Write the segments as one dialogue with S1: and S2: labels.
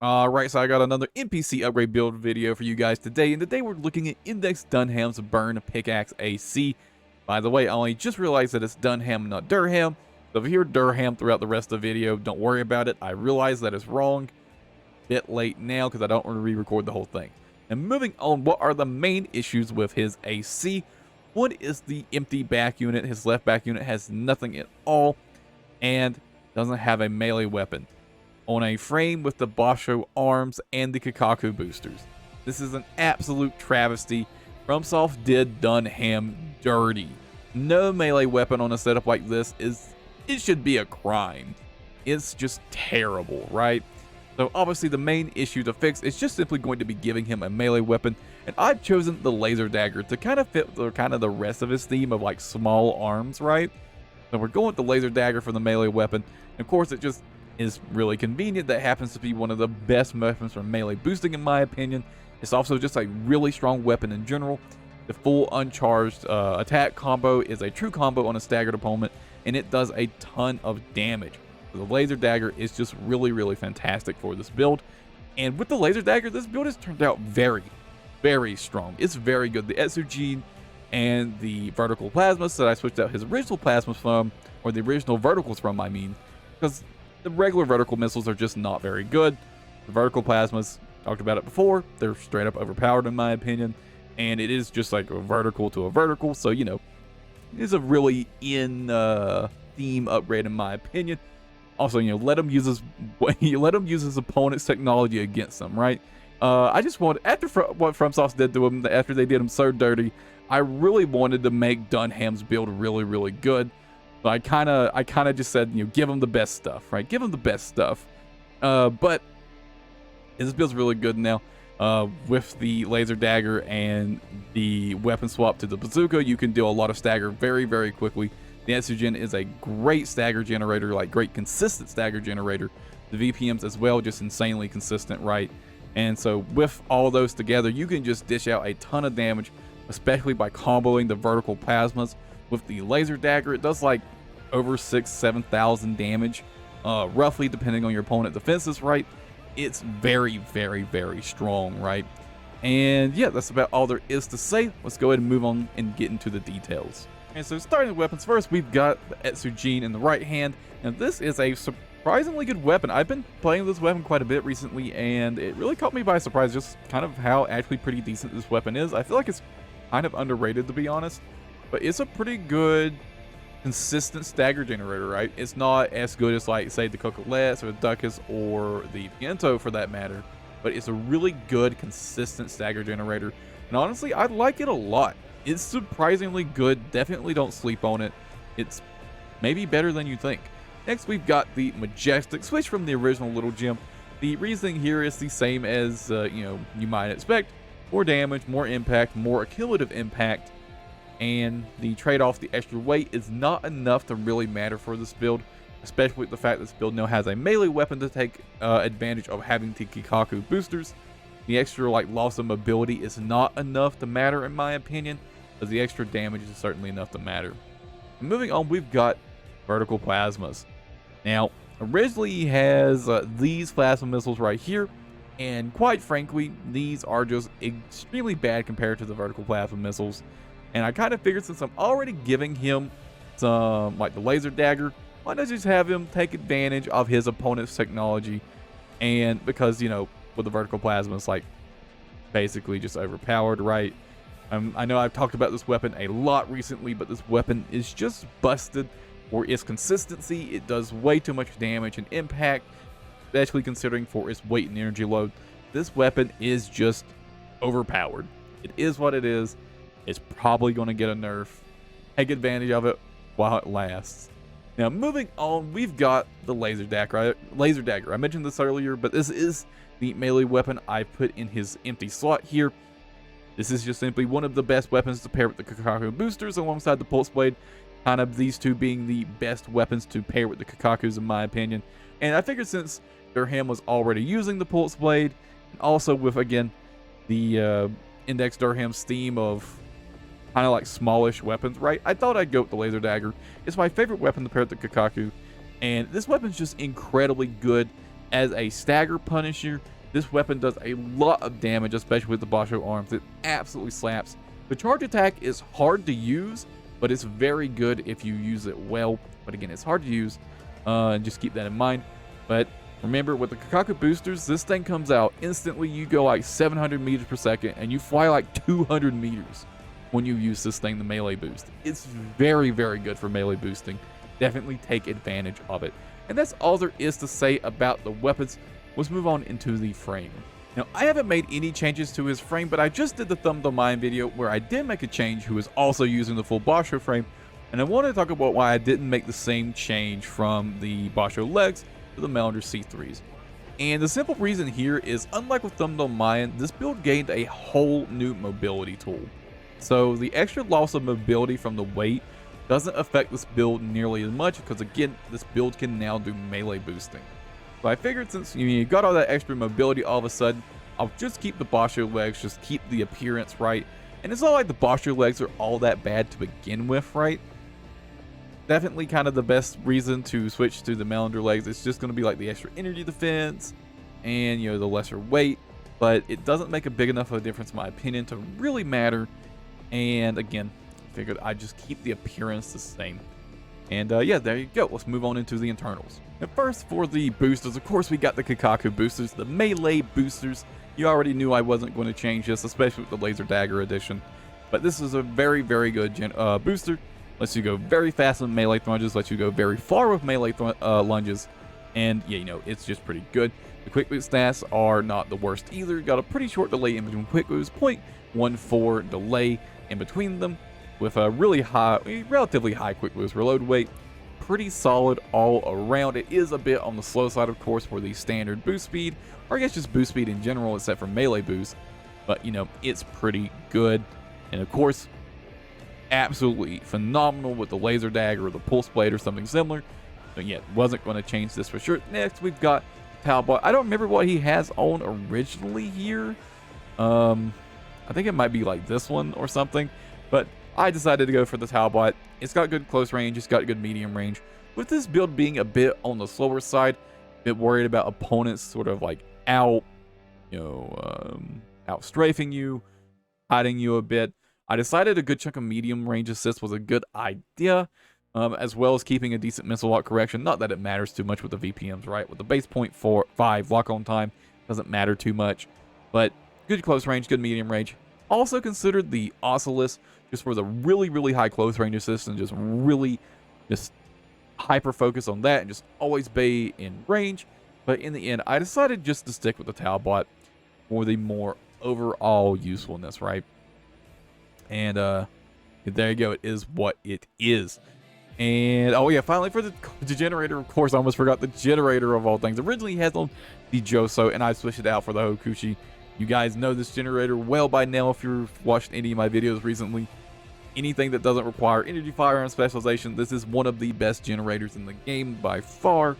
S1: Alright, so I got another NPC upgrade build video for you guys today, and today we're looking at Index Dunham's Burn Pickaxe AC. By the way, I only just realized that it's Dunham, not Durham, so if you hear Durham throughout the rest of the video, don't worry about it. I realize that it's wrong. Bit late now because I don't want to re-record the whole thing. And moving on, what are the main issues with his AC? One is the empty back unit. His left back unit has nothing at all and doesn't have a melee weapon on a frame with the Basho arms and the Kikaku boosters. This is an absolute travesty. FromSoft did Dunham dirty. No melee weapon on a setup like this it should be a crime. It's just terrible, right? So obviously the main issue to fix is just simply going to be giving him a melee weapon, and I've chosen the laser dagger to kind of fit the rest of his theme of like small arms, right? So we're going with the laser dagger for the melee weapon. And of course, it just is really convenient. That happens to be one of the best weapons for melee boosting, in my opinion. It's also just a really strong weapon in general. The full uncharged attack combo is a true combo on a staggered opponent, and it does a ton of damage. So the laser dagger is just really, really fantastic for this build. And with the laser dagger, this build has turned out very, very strong. It's very good. The Etsujin and the vertical plasmas that I switched out his original plasmas from, or the original verticals from, I mean, because the regular vertical missiles are just not very good. The vertical plasmas, talked about it before, they're straight up overpowered in my opinion, and it is just like a vertical to a vertical, so you know, it's a really theme upgrade in my opinion. Also, you know, let him use his opponent's technology against them, right? I just wanted, after what FromSoft did to him, after they did him so dirty, I really wanted to make Dunham's build really, really good. So I kind of just said, you know, give him the best stuff, right? Give him the best stuff. But this build's really good now. With the laser dagger and the weapon swap to the bazooka, you can do a lot of stagger very, very quickly. The Etsujin is a great stagger generator, like great consistent stagger generator. The VPMs as well, just insanely consistent, right? And so with all those together, you can just dish out a ton of damage, especially by comboing the vertical plasmas. With the laser dagger, it does like over 7,000 damage, roughly, depending on your opponent defenses, right? It's very, very, very strong, right? And yeah, that's about all there is to say. Let's go ahead and move on and get into the details. And so starting with weapons first, we've got the Etsujin in the right hand, and this is a surprisingly good weapon. I've been playing this weapon quite a bit recently, and it really caught me by surprise just kind of how actually pretty decent this weapon is. I feel like it's kind of underrated, to be honest, but it's a pretty good consistent stagger generator, right? It's not as good as, like, say, the Cocolettes or the Duckus or the Viento for that matter, but it's a really good consistent stagger generator, and honestly, I like it a lot. It's surprisingly good. Definitely don't sleep on it. It's maybe better than you think. Next, we've got the Majestic, switch from the original Little Gem. The reasoning here is the same as, you might expect. More damage, more impact, more accumulative impact, and the trade-off, the extra weight, is not enough to really matter for this build, especially with the fact this build now has a melee weapon to take advantage of having the Kikaku boosters. The extra loss of mobility is not enough to matter, in my opinion, but the extra damage is certainly enough to matter. And moving on, we've got vertical plasmas. Now, originally he has these plasma missiles right here, and quite frankly, these are just extremely bad compared to the vertical plasma missiles. And I kind of figured, since I'm already giving him some, like the laser dagger, why not just have him take advantage of his opponent's technology? And because, you know, with the vertical plasma, it's like basically just overpowered, right? I know I've talked about this weapon a lot recently, but this weapon is just busted for its consistency. It does way too much damage and impact, especially considering for its weight and energy load. This weapon is just overpowered. It is what it is. It's probably going to get a nerf. Take advantage of it while it lasts. Now, moving on, we've got the laser dagger. I mentioned this earlier, but this is the melee weapon I put in his empty slot here. This is just simply one of the best weapons to pair with the Kikaku boosters alongside the Pulse Blade. Kind of these two being the best weapons to pair with the Kikakus, in my opinion. And I figured since Durham was already using the Pulse Blade, and also with, again, the Index Durham's theme of kind of like smallish weapons, right? I thought I'd go with the laser dagger. It's my favorite weapon to pair with the Kikaku, and this weapon's just incredibly good As a stagger punisher, this weapon does a lot of damage, especially with the Basho arms. It absolutely slaps. The charge attack is hard to use, but it's very good if you use it well. But again, it's hard to use, and just keep that in mind. But remember, with the PICKAXE boosters, this thing comes out instantly. You go like 700 meters per second, and you fly like 200 meters when you use this thing, the melee boost. It's very, very good for melee boosting. Definitely take advantage of it. And that's all there is to say about the weapons. Let's move on into the frame. Now, I haven't made any changes to his frame, but I just did the Thumb to Mine video where I did make a change who is also using the full Basho frame. And I want to talk about why I didn't make the same change from the Basho legs to the Melander C3s. And the simple reason here is, unlike with Thumb to Mine, this build gained a whole new mobility tool. So the extra loss of mobility from the weight doesn't affect this build nearly as much because, again, this build can now do melee boosting. So I figured since you got all that extra mobility all of a sudden, I'll just keep the Basho legs, just keep the appearance right. And it's not like the Basho legs are all that bad to begin with, right? Definitely kind of the best reason to switch to the Melander legs. It's just going to be like the extra energy defense and, you know, the lesser weight. But it doesn't make a big enough of a difference, in my opinion, to really matter. And again, I figured I'd just keep the appearance the same. And yeah, there you go. Let's move on into the internals. And first, for the boosters, of course, we got the PICKAXE boosters, the melee boosters. You already knew I wasn't going to change this, especially with the Laser Dagger edition. But this is a very, very good booster. Lets you go very fast with melee lunges, lets you go very far with melee lunges. And yeah, you know, it's just pretty good. The quick boost stats are not the worst either. Got a pretty short delay in between quick boosts, 0.14 delay in between them, with a really high, relatively high quick boost reload weight. Pretty solid all around. It is a bit on the slow side, of course, for the standard boost speed, or I guess just boost speed in general, except for melee boost. But, you know, it's pretty good. And, of course, absolutely phenomenal with the Laser Dagger or the Pulse Blade or something similar. But, yeah, wasn't going to change this for sure. Next, we've got Talbot. I don't remember what he has on originally here. I think it might be like this one or something. But I decided to go for the Talbot. It's got good close range, it's got good medium range. With this build being a bit on the slower side, a bit worried about opponents sort of like out strafing you, hiding you a bit, I decided a good chunk of medium range assist was a good idea, as well as keeping a decent missile lock correction. Not that it matters too much with the VPMs, right? With the base 0.5 lock on time, doesn't matter too much, but good close range, good medium range. Also considered the Oculus just for the really, really high close range assist and just really hyper focus on that and just always be in range. But in the end, I decided just to stick with the Talbot for the more overall usefulness, right? And there you go. It is what it is. And oh yeah, finally for the generator, of course, I almost forgot the generator of all things. Originally he has on the Joso, and I switched it out for the Hokushi. You guys know this generator well by now if you've watched any of my videos recently. Anything that doesn't require energy, firearm specialization, this is one of the best generators in the game by far.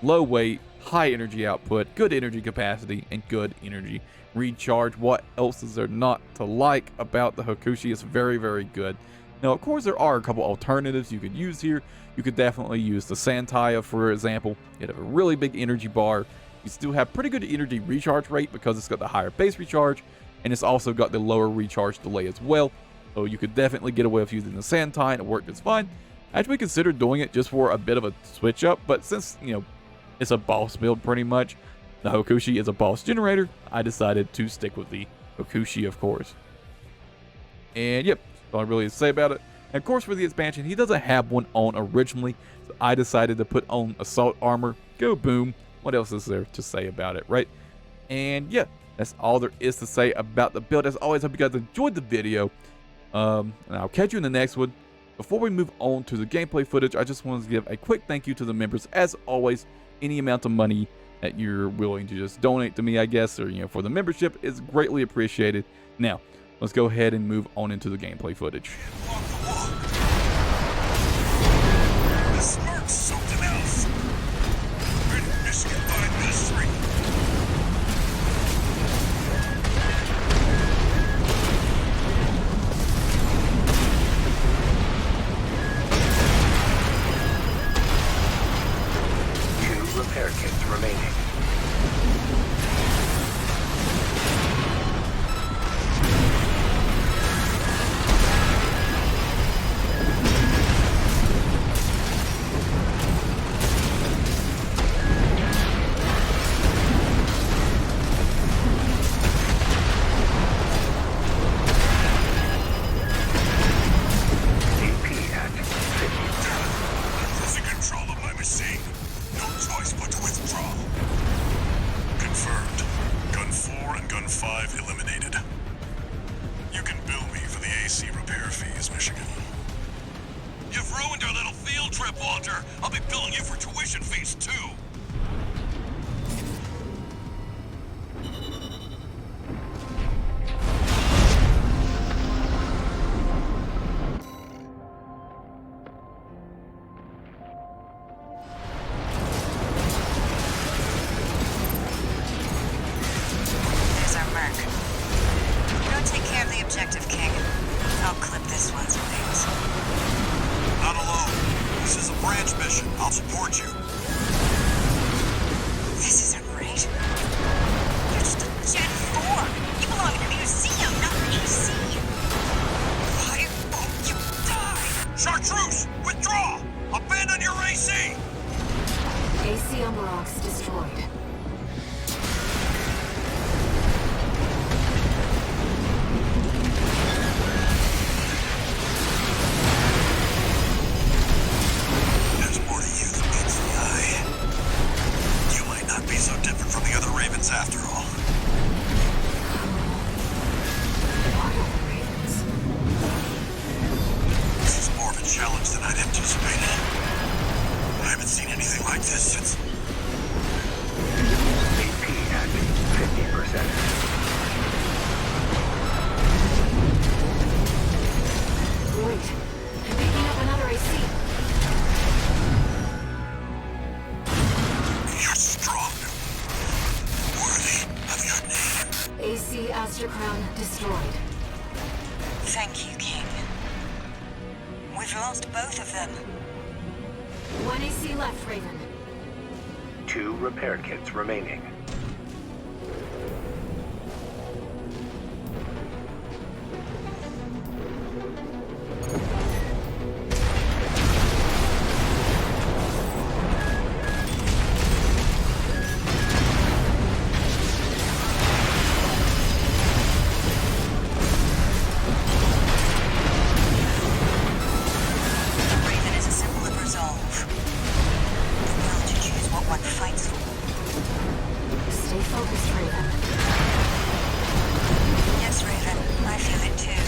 S1: Low weight, high energy output, good energy capacity, and good energy recharge. What else is there not to like about the Hokushi? It's very, very good. Now, of course, there are a couple alternatives you could use here. You could definitely use the Santaya, for example. You'd have a really big energy bar. You still have pretty good energy recharge rate because it's got the higher base recharge, and it's also got the lower recharge delay as well. So you could definitely get away with using the Santaya, and it worked just fine. I actually considered doing it just for a bit of a switch up, but since, you know, it's a boss build pretty much, the Hokushi is a boss generator, I decided to stick with the Hokushi, of course. And yep, that's all I really have to say about it. And of course, for the expansion, he doesn't have one on originally, so I decided to put on assault armor. Go boom. What else is there to say about it, right? And yeah, that's all there is to say about the build. As always, I hope you guys enjoyed the video. And I'll catch you in the next one. Before we move on to the gameplay footage, I just wanted to give a quick thank you to the members. As always, any amount of money that you're willing to just donate to me, I guess, or, you know, for the membership is greatly appreciated. Now, let's go ahead and move on into the gameplay footage.
S2: This smirk's something else. We're in Michigan by mystery. Repair kits remaining. Gun 5 eliminated. You can bill me for the AC repair fees, Michigan. You've ruined our little field trip, Walter. I'll be billing you for tuition fees, too.
S3: There's our mark. Go take care of the objective, King. I'll clip this one's wings.
S2: Not alone. This is a branch mission. I'll support you.
S3: This isn't right. You're just a Gen 4. You belong in a museum, not an AC. Why won't you die?
S2: Chartreuse, withdraw! Abandon your AC!
S4: AC Umbrocks destroyed.
S2: There's more to you than meets the eye. You might not be so different from the other Ravens after all.
S4: What are the Ravens?
S2: This is more of a challenge than I'd anticipated. I haven't seen anything like this since...
S5: AP at 50%.
S4: Wait, I'm picking up another AC.
S2: You're strong. Worthy of your name.
S4: AC Aster Crown destroyed.
S3: Thank you, King. We've lost both of them.
S4: One AC left, Raven.
S5: 2 repair kits remaining.
S3: Raven is a symbol of resolve. The will to choose what one fights for.
S4: Stay focused, Raven.
S3: Yes, Raven, I feel it too.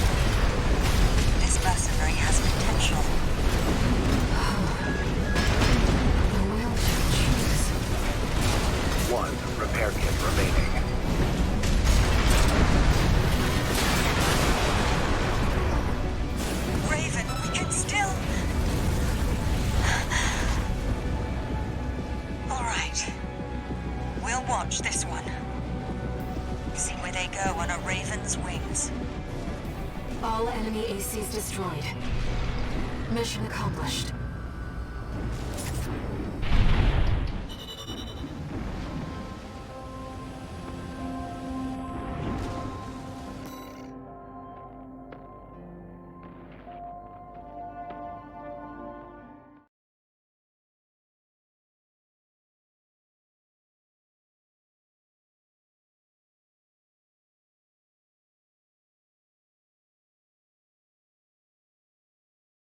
S3: This mercenary has potential.
S4: The will to choose.
S5: 1 repair kit remaining.
S3: Raven, we can still... All right. We'll watch this one. See where they go on a Raven's wings.
S4: All enemy ACs destroyed. Mission accomplished.